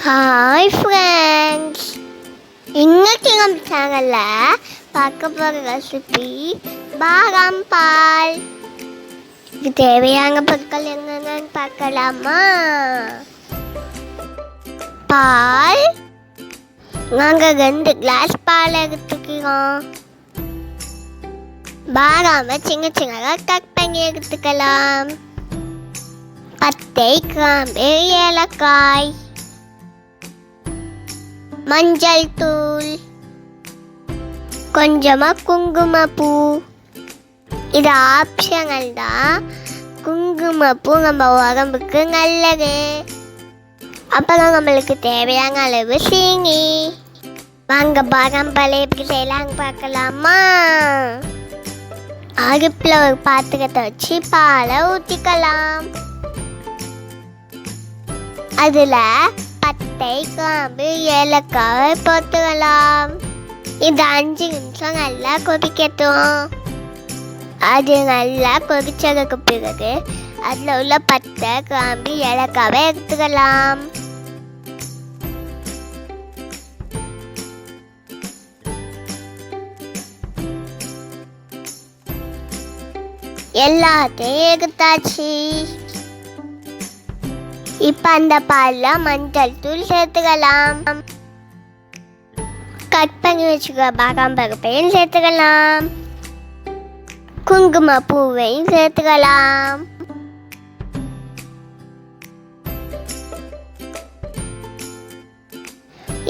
Hi friends, இன்னைக்கு நம்ம சேனலில் பார்க்க போகிற ரெசிபி பாதாம் பால். இதுக்கு தேவையான பொருட்கள் என்னென்னு பார்க்கலாமா? பால் நாங்கள் 2 கிளாஸ் பால் எடுத்துக்கிறோம். பாதாமை சின்ன சின்னதாக கட் பண்ணி எடுத்துக்கலாம். பட்டை, கிராம்பு, ஏலக்காய், மஞ்சள் தூள், கொஞ்சமாக குங்குமப்பூ. இது ஆப்ஷனல் தான். குங்குமப்பூ நம்ம உடம்புக்கு நல்லது. அப்புறம் நம்மளுக்கு தேவையான அளவு சீனி. வாங்க பாதாம் பால் எப்படி செய்யலாங்க பார்க்கலாமா? அடுப்பில் ஒரு பாத்திரத்தை வச்சு பாலை ஊற்றிக்கலாம். அதில் பட்டை, கிராம்பு, ஏலக்காய் போட்டுக்கலாம். இது 5 நிமிஷம் நல்லா கொதிக்கட்டும். அது நல்லா கொதிச்சதுக்கு பிறகு அதில் உள்ள பட்டை, கிராம்பு, ஏலக்காவை எடுத்துக்கலாம். எல்லாத்தையும் எடுத்தாச்சு. இப்போ அந்த பாலில் மஞ்சள் தூள் சேர்த்துக்கலாம். கட் பண்ணி வச்சுக்க பாதாம் பருப்பையும் சேர்த்துக்கலாம். குங்குமப்பூவையும் சேர்த்துக்கலாம்.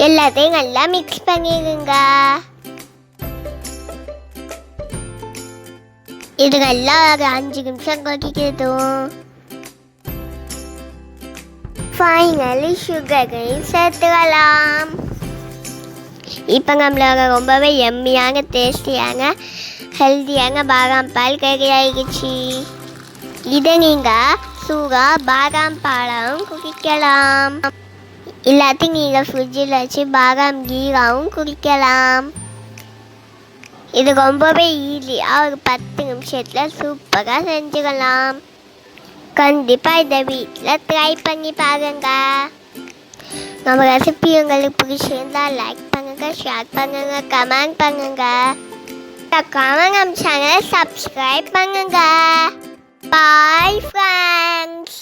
எல்லாத்தையும் நல்லா மிக்ஸ் பண்ணிடுங்க. இது நல்லா ஒரு 5 நிமிஷம் கொதிக்கட்டும். ஃபைனலி சுகரையும் சேர்த்துக்கலாம். இப்போ நம்மளோட ரொம்பவே எம்மியான டேஸ்டியான ஹெல்த்தியான பாதாம் பால் ரெடி ஆகிடுச்சு. இதை நீங்கள் சூடாக பாதாம் பாலாவும் குடிக்கலாம். இல்லாட்டி நீங்கள் ஃப்ரிட்ஜில் வச்சு பாதாம் கீராவும் குடிக்கலாம். இது ரொம்பவே ஈஸியாக ஒரு 10 நிமிஷத்தில் சூப்பராக செஞ்சுக்கலாம். கண்டிப்பாக இதை வீட்டில் ட்ரை பண்ணி பாருங்க. நம்ம ரெசிபி உங்களுக்கு பிடிச்சிருந்தா லைக் பண்ணுங்கள், ஷேர் பண்ணுங்கள், கமெண்ட் பண்ணுங்கள். நம்ம சேனலை சப்ஸ்கிரைப் பண்ணுங்கள். Bye friends.